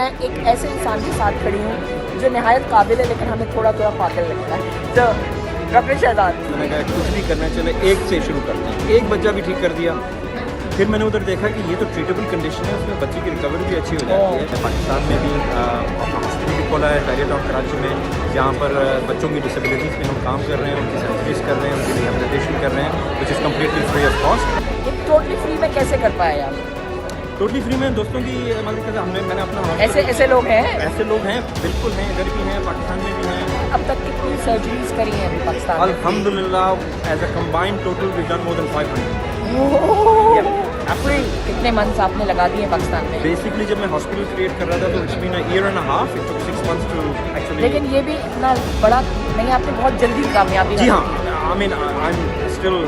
میں ایک ایسے انسان کے ساتھ کھڑی ہوں جو نہایت قابل ہے لیکن ہمیں تھوڑا تھوڑا پاگل لگتا ہے. تو ڈاکٹر شہزاد, میں نے کہا کچھ بھی کرنا چلے ایک سے شروع کرتے ہیں. ایک بچہ بھی ٹھیک کر دیا, پھر میں نے ادھر دیکھا کہ یہ تو ٹریٹیبل کنڈیشن ہے, اس میں بچے کی ریکوری بھی اچھی ہو جاتی ہے. پاکستان میں بھی اپنا ہاسپٹل بھی کھولا ہے پیریٹ آف کراچی میں, جہاں پر بچوں کی ڈسیبلٹیز پہ ہم کام کر رہے ہیں, ان کی سرجریز کر رہے ہیں, ان کی ریہیبلیٹیشن کر رہے ہیں, which is completely free of cost. Totally free میں کیسے کر پائے آپ؟ ٹوٹلی فری میں دوستوں کی مدد ہم نے, میں نے اپنا ایسے لوگ ہیں, ایسے لوگ ہیں بالکل ہیں, ادھر بھی ہیں, پاکستان میں بھی ہیں. اب تک کتنی سرجریز کری ہیں پاکستان میں؟ الحمدللہ as a combined total we done more than 500. کتنے منتھس آپ نے لگا دیے پاکستان میں؟ بیسکلی جب میں ہاسپٹل کریٹ کر رہا تھا تو it's been a year and a half, it took 6 months to actually. لیکن یہ بھی اتنا بڑا نہیں, آپ نے بہت جلدی کامیابی. جی ہاں, I mean I am still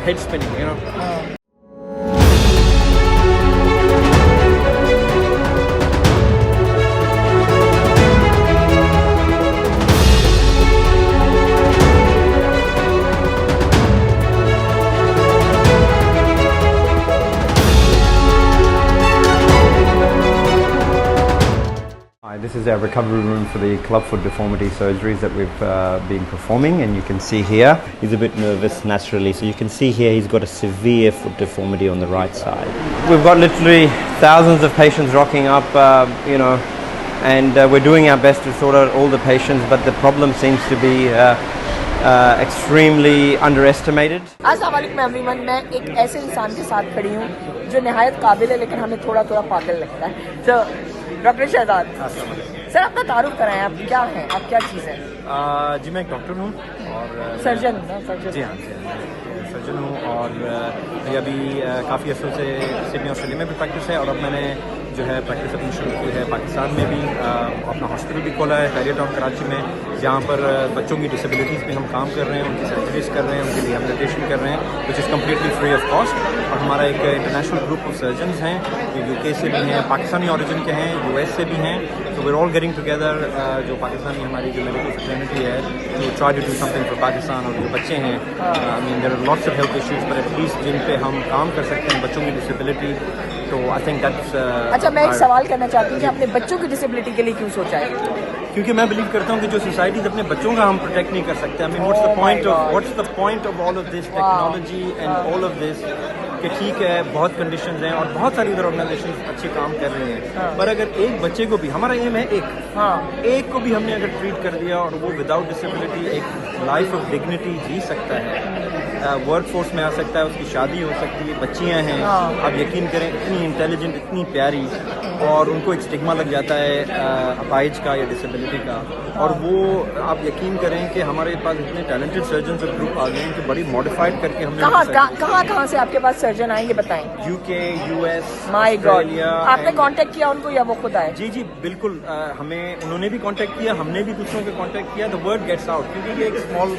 head spinning, you know. This is our recovery room for the clubfoot deformity surgeries that we've been performing, and you can see here he's a bit nervous naturally, so you can see here he's got a severe foot deformity on the right side. We've got literally thousands of patients rocking up, and we're doing our best to sort out all the patients, but the problem seems to be extremely underestimated. السلام علیکم every one, میں ایک ایسے انسان کے ساتھ کھڑی ہوں جو نہایت قابل ہے لیکن ہمیں تھوڑا تھوڑا پاگل لگتا ہے. تو ڈاکٹر شہزاد سر, اپنا تعارف کرائیں, آپ کیا ہیں, آپ کیا چیز ہیں؟ جی میں ایک ڈاکٹر ہوں اور سرجن. جی ہاں سرجن ہوں, اور یہ ابھی کافی عرصوں سے سڈنی آسٹریلیا میں بھی پریکٹس ہے, اور اب میں نے جو ہے پریکٹس اپنی شروع کی ہے پاکستان میں بھی. اپنا ہاسپٹل بھی کھولا ہے پیریٹ آف کراچی میں, جہاں پر بچوں کی ڈسیبلٹیز پہ ہم کام کر رہے ہیں, ان کی سرجریز کر رہے ہیں, ان کی ریہیبلیٹیشن کر رہے ہیں, which is completely free of cost. اور ہمارا ایک انٹرنیشنل گروپ آف سرجنز ہیں جو UK سے بھی ہیں, پاکستانی اوریجن کے ہیں, US سے بھی ہیں. So we're all getting together, جو پاکستانی ہماری جو میڈیکل فریٹرنیٹی ہے, to try to do something for Pakistan. اور جو بچے ہیں, I mean there are lots of health issues, but at least جن پہ ہم کام کر سکتے ہیں بچوں کی ڈسیبلٹی, تو I think that's اچھا, میں ایک سوال کرنا چاہتی ہوں کہ آپ نے بچوں کی ڈسیبلٹی کے لیے کیوں سوچا ہے؟ کیونکہ میں بلیو کرتا ہوں کہ جو سوسائٹیز اپنے بچوں کا ہم پروٹیکٹ نہیں کر سکتے. I mean what's the point of all of this technology and all of this, کہ ٹھیک ہے بہت کنڈیشنز ہیں اور بہت ساری ادھر آرگنائزیشن اچھے کام کر رہی ہیں, پر اگر ایک بچے کو بھی, ہمارا ایم ہے ایک کو بھی ہم نے اگر ٹریٹ کر دیا اور وہ وداؤٹ ڈسیبلٹی ایک لائف آف ڈگنیٹی جی سکتا ہے, ورک فورس میں آ سکتا ہے, اس کی شادی ہو سکتی ہے, بچیاں ہیں, آپ یقین کریں اتنی انٹیلیجنٹ, اتنی پیاری, اور ان کو ایک اسٹگما لگ جاتا ہے اپائج کا یا ڈسیبلٹی کا, اور وہ آپ یقین کریں کہ ہمارے پاس اتنے ٹیلنٹڈ سرجنز اور گروپ آ گئے ہیں کہ بڑی ماڈیفائڈ کر کے ہم نے. کہاں سے آپ کے پاس سرجن آئیں گے بتائیں؟ UK, US, مائی گاڈ, آسٹریلیا. آپ نے کانٹیکٹ کیا ان کو یا وہ خود آئے؟ جی بالکل, ہمیں انہوں نے بھی کانٹیکٹ کیا, ہم نے بھی دوسروں کے کانٹیکٹ کیا. The word gets out, کیونکہ یہ ایک اسمال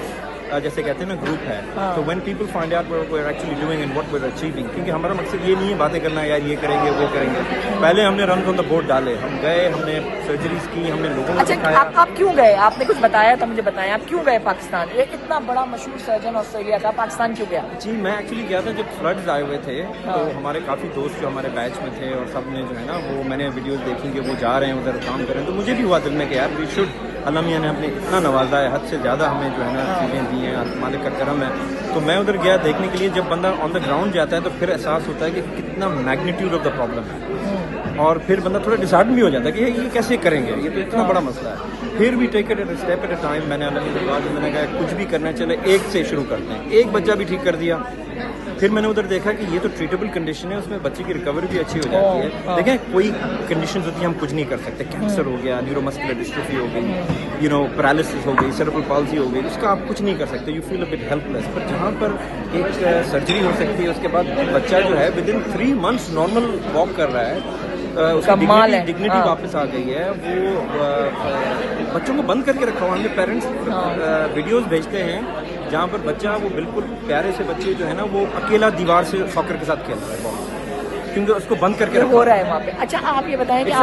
جیسے کہتے ہیں نا گروپ ہے, تو when people find out what we're actually doing and what we're achieving, کیونکہ ہمارا مقصد یہ نہیں ہے باتیں کرنا یار یہ کریں گے وہ کریں گے. پہلے ہم نے رنز آن دا بورڈ ڈالے, ہم گئے, ہم نے سرجریز کی, ہم نے لوگوں کو دکھایا. آپ کیوں گئے؟ آپ نے کچھ بتایا تھا مجھے, بتائیں آپ کیوں گئے پاکستان؟ یہ اتنا بڑا مشہور سرجن آسٹریلیا کا, پاکستان کیوں گیا؟ جی میں ایکچولی گیا تھا جب فلڈز آئے ہوئے تھے, تو ہمارے کافی دوست جو ہمارے بیچ میں تھے اور سب نے جو ہے نا وہ میں نے ویڈیوز دیکھی کہ وہ جا رہے ہیں ادھر کام کر رہے ہیں, تو مجھے بھی ہوا دل میں کہ یار وی شوڈ, اللہ میاں نے ہمیں اتنا نوازا ہے, حد سے زیادہ ہمیں جو ہے نا چیزیں دی ہیں, مالک کا کرم ہے. تو میں ادھر گیا دیکھنے کے لیے, جب بندہ آن دا گراؤنڈ جاتا ہے تو پھر احساس ہوتا ہے کہ کتنا میگنیٹیوڈ آف دا پرابلم ہے, اور پھر بندہ تھوڑا ڈسہارٹن بھی ہو جاتا ہے کہ یہ کیسے کریں گے, یہ تو اتنا بڑا مسئلہ ہے. پھر بھی take it step at a time. میں نے اللہ کے بعد میں نے کہا کچھ بھی کرنا چلے ایک سے شروع کرتے ہیں. ایک بچہ بھی ٹھیک کر دیا, پھر میں نے ادھر دیکھا کہ یہ تو ٹریٹیبل کنڈیشن ہے, اس میں بچے کی ریکوری بھی اچھی ہو جاتی ہے. دیکھیں کوئی کنڈیشنز ہوتی ہیں ہم کچھ نہیں کر سکتے, کینسر ہو گیا, نیورو مسکولر ڈسٹروفی ہو گئی, پیرالسس ہو گئی, سیریبرل پالسی ہو گئی, اس کا آپ کچھ نہیں کر سکتے, you feel a bit helpless. پر جہاں پر ایک سرجری ہو سکتی ہے, اس کے بعد بچہ جو ہے with in 3 months normal walk کر رہا ہے, اس کی ڈگنیٹی واپس آ گئی ہے. وہ بچوں کو بند کر کے رکھا ہوا, ہم نے پیرنٹس ویڈیوز بھیجتے ہیں جہاں پر بچہ وہ بالکل پیارے سے بچے جو ہے نا وہ اکیلا دیوار سے ساکر کے ساتھ کھیل رہا ہے بال, کیونکہ اس کو بند کر کے ہو رہا ہے وہاں پہ. اچھا آپ یہ بتائیں کہ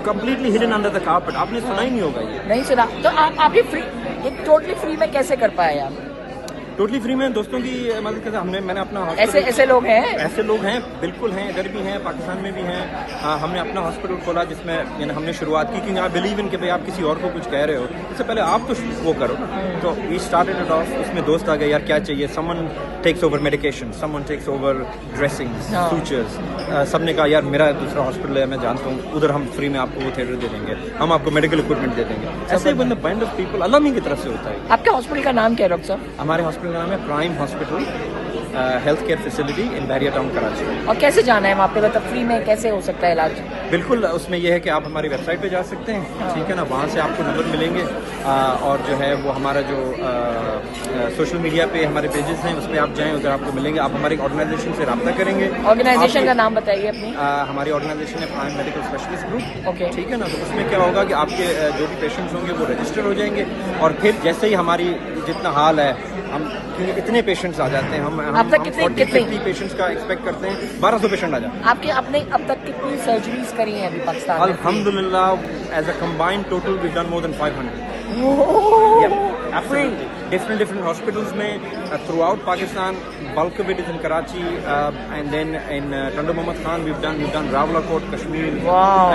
completely hidden under the carpet, آپ نے سنا ہی نہیں ہوگا, یہ نہیں سنا. تو آپ یہ ٹوٹلی فری میں کیسے کر پائے آپ؟ टोटली फ्री में दोस्तों की मदद करते हैं। मैंने अपना ऐसे लोग हैं, ऐसे लोग हैं, बिल्कुल हैं, इधर भी हैं, पाकिस्तान में भी हैं। हमने अपना हॉस्पिटल खोला जिसमें हमने शुरुआत की, क्योंकि आप बिलीव इन कि भाई आप किसी और को कुछ कह रहे हो, इससे पहले आप तो वो करो ना। तो वी स्टार्टेड इट ऑफ, उसमें दोस्त आ गए, यार क्या चाहिए, someone takes over medication, someone takes over dressing, sutures. सबने कहा यार मेरा दूसरा हॉस्पिटल है, मैं जानता हूँ, उधर हम फ्री में आपको वो थिएटर दे देंगे, हम आपको मेडिकल इक्विपमेंट दे देंगे। ऐसे one the kind of people अल्लाह की तरफ से होता है। आपके हॉस्पिटल का नाम क्या है डॉक्टर साहब? हमारे हॉस्पिटल का नाम है Prime Hospital Health Care Facility in Bahria Town Karachi. और कैसे जाना है वहाँ पे, मतलब फ्री में कैसे हो सकता है इलाज? बिल्कुल, उसमें यह है कि आप हमारी वेबसाइट पे जा सकते हैं, ठीक है ना, वहाँ से आपको नंबर मिलेंगे, और जो है वो हमारा जो सोशल मीडिया पे हमारे पेजेस हैं उस पर आप जाएँ, उधर आपको मिलेंगे। आप हमारी ऑर्गेनाइजेशन से रब्ता करेंगे। ऑर्गेनाइजेशन का नाम बताइए अपनी। हमारी ऑर्गेनाइजेशन है prime medical specialist group, okay, ठीक है ना। तो उसमें क्या होगा कि आपके जो भी पेशेंट्स होंगे वो रजिस्टर हो जाएंगे, और फिर जैसे ही हमारी जितना हाल है, हम क्योंकि इतने पेशेंट्स आ जाते हैं, हम 40-50 पेशेंट्स का एक्सपेक्ट करते हैं, 1200 पेशेंट आ जाते हैं। आपके अपने अब तक कितनी सर्जरीज करी हैं अभी पाकिस्तान में? अल्हम्दुलिल्लाह as a combined total we done more than 500 different hospitals में throughout Pakistan. bulk of it is in Karachi, and then in Tando Mohammad Khan we've done Rawalakot, Kashmir,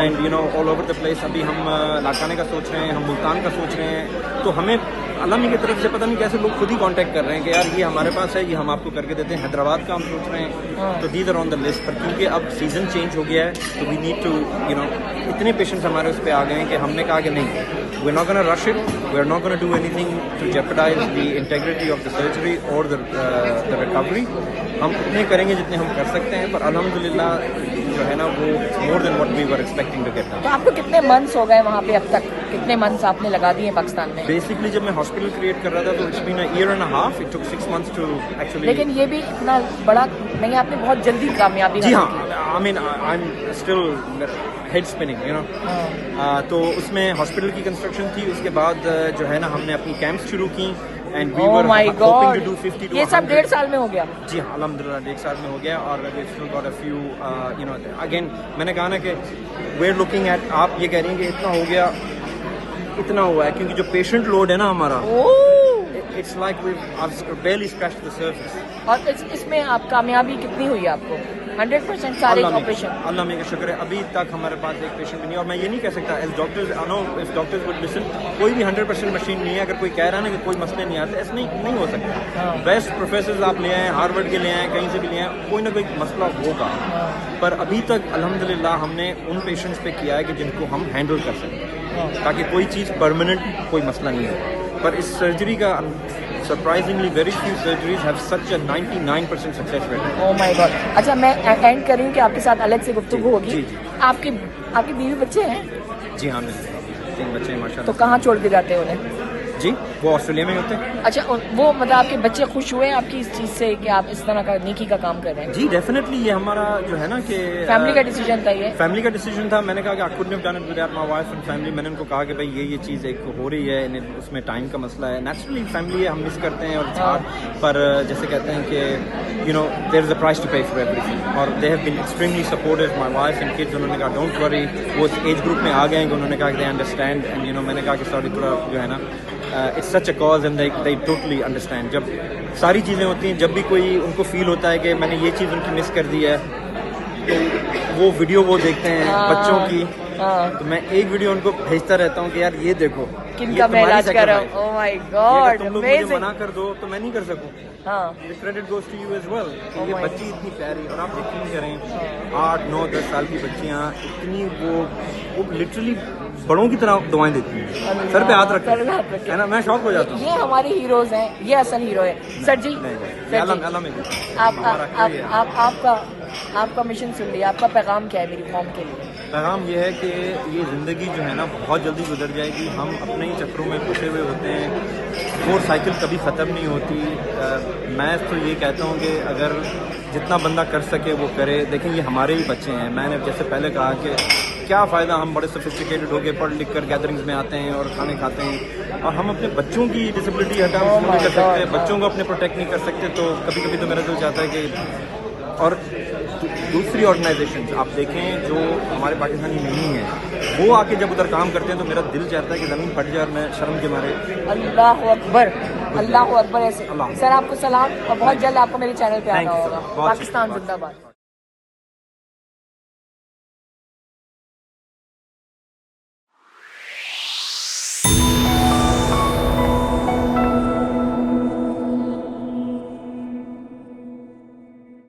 and you know all over the place। अभी हम लाखाने का सोच रहे हैं, हम मुल्तान का सोच रहे हैं। तो हमें अल्लाह की तरफ से पता नहीं कैसे लोग खुद ही कांटेक्ट कर रहे हैं कि यार ये हमारे पास है, ये हम आपको करके देते हैं। हैदराबाद का हम सोच रहे हैं, तो these are on the list. पर क्योंकि अब सीजन चेंज हो गया है, तो we need to you know, इतने पेशेंट्स हमारे उस पर आ गए हैं कि हमने कहा कि नहीं, we are not gonna rush it, we are not gonna do anything to jeopardise the integrity of the surgery और द रिकवरी। हम उतने करेंगे जितने हम कर सकते हैं, पर अल्हम्दुलिल्लाह जो है ना वो more than what we were expecting to get. तो आपको कितने मंथ्स हो गए वहाँ पे अब तक, कितने मंथ्स आपने लगा दिए पाकिस्तान में? बेसिकली जब मैं हॉस्पिटल क्रिएट कर रहा था तो it's been a year and a half, it took 6 months to actually. लेकिन ये भी इतना बड़ा नहीं, आपने बहुत जल्दी कामयाबी। जी हाँ, I mean I am still head spinning, you know. तो उसमें हॉस्पिटल की कंस्ट्रक्शन थी, उसके बाद जो है ना हमने अपनी कैंप्स शुरू की, and we were hoping to do 50 to 100। ये सब 1.5 साल में हो गया? जी हाँ, अल्हम्दुलिल्लाह 1.5 साल में हो गया। और we still got a few you know, again मैंने कहा ना कि वी आर लुकिंग एट, आप ये कह रही हैं कि इतना हो गया, इतना हुआ है, क्योंकि जो पेशेंट लोड है ना हमारा, it's like we are barely scratched the surface। और इसमें आप कामयाबी कितनी हुई आपको? 100% सारे ऑपरेशन? अल्लाह का शुक्र है, अभी तक हमारे पास एक पेशेंट भी नहीं। और मैं ये नहीं कह सकता as doctors, I know if doctors would listen, कोई भी 100% मशीन नहीं है। अगर कोई कह रहा है ना कि कोई मसले नहीं आते, ऐसा नहीं हो सकता। बेस्ट प्रोफेसर्स आप ले आए, हार्वर्ड के ले आए, कहीं से भी ले आए, कोई ना कोई मसला होगा। पर अभी तक अल्हम्दुलिल्लाह हमने उन पेशेंट्स पे किया है कि जिनको हम हैंडल कर सकें, ताकि कोई चीज़ परमानेंट कोई मसला नहीं हो। पर इस सर्जरी का surprisingly very few surgeries have such a 99% success rate। Oh my God। अच्छा, मैं एंड कर रही हूँ कि आपके साथ अलग से गुफ्तगू होगी। जी। आपकी बीवी बच्चे हैं? जी हाँ, मेरे 3 बच्चे हैं माशाल्लाह। तो कहाँ छोड़ के जाते हैं उन्हें? जी, वो ऑस्ट्रेलिया में होते हैं। अच्छा, वो मतलब आपके बच्चे खुश हुए आपकी इस चीज़ से कि आप इस तरह का नेकी का काम कर रहे हैं? जी डेफिनेटली, ये हमारा जो है ना कि फैमिली का डिसीजन था ये? फैमिली का डिसीजन था। मैंने कहा कि I couldn't have done it without my wife and family. मैंने उनको कहा कि भाई ये चीज़ एक हो रही है, उसमें टाइम का मसला है, नेचुरली फैमिली है, हम मिस करते हैं। और पर जैसे कहते हैं कि you know there is a price to pay for everything, और they have been extremely supportive, my wife and kids. उन्होंने कहा डोंट वरी, वो एज ग्रुप में आ गए हैं, उन्होंने कहा कि they understand, and you know मैंने कहा कि सॉरी थोड़ा जो है ना it's such a cause and they totally understand. जब सारी चीज़ें होती हैं, जब भी कोई उनको फील होता है कि मैंने ये चीज़ उनकी मिस कर दी है, तो वो वीडियो वो देखते हैं बच्चों की, तो मैं एक वीडियो उनको भेजता रहता हूँ कि यार ये देखो किनका मैं इलाज कर रहा हूँ। ओह माय गॉड, तुम लोग मुझे मना कर दो तो मैं नहीं कर सकूँ। Credit goes to you as well. ये बच्ची इतनी प्यारी, और आप यकीन करें 8, 9, 10 साल की बच्चियाँ इतनी वो लिटरली बड़ों की तरह दुआएं देती हैं, सर पे हाथ रखते हैं ना, मैं शौक हो जाता हूँ। ये हमारे हीरोज हैं, ये असल हीरो है। सर जी, आपका मिशन सुन लिया, आपका पैगाम क्या है मेरी कौम के लिए? पैगाम ये है कि ये ज़िंदगी जो है ना बहुत जल्दी गुजर जाएगी, हम अपने ही चक्रों में फंसे हुए होते हैं, वो साइकिल कभी ख़त्म नहीं होती। मैं तो ये कहता हूँ कि अगर जितना बंदा कर सके वो करे। देखें ये हमारे ही बच्चे हैं, मैंने जैसे पहले कहा कि क्या फ़ायदा हम बड़े सोफिस्टिकेटेड हो गए पढ़ लिख कर गैदरिंग्स में आते हैं और खाने खाते हैं, और हम अपने बच्चों की डिसेबिलिटी हटा नहीं कर सकते, बच्चों को अपने प्रोटेक्ट नहीं कर सकते। तो कभी कभी तो मेरा दिल चाहता है कि, और दूसरी ऑर्गेनाइजेशंस आप देखें जो हमारे पाकिस्तानी नहीं हैं, वो आके जब उधर काम करते हैं तो मेरा दिल चाहता है कि ज़मीन फट जाए और मैं शर्म के मारे। अल्लाह अकबर, अल्लाह अकबर। ऐसे अल्लाह। सर आपको सलाम और बहुत जल्द आपको मेरे चैनल पे आना Thank you, sir. होगा। बहुत पाकिस्तान शुक्रिया। जिंदाबाद।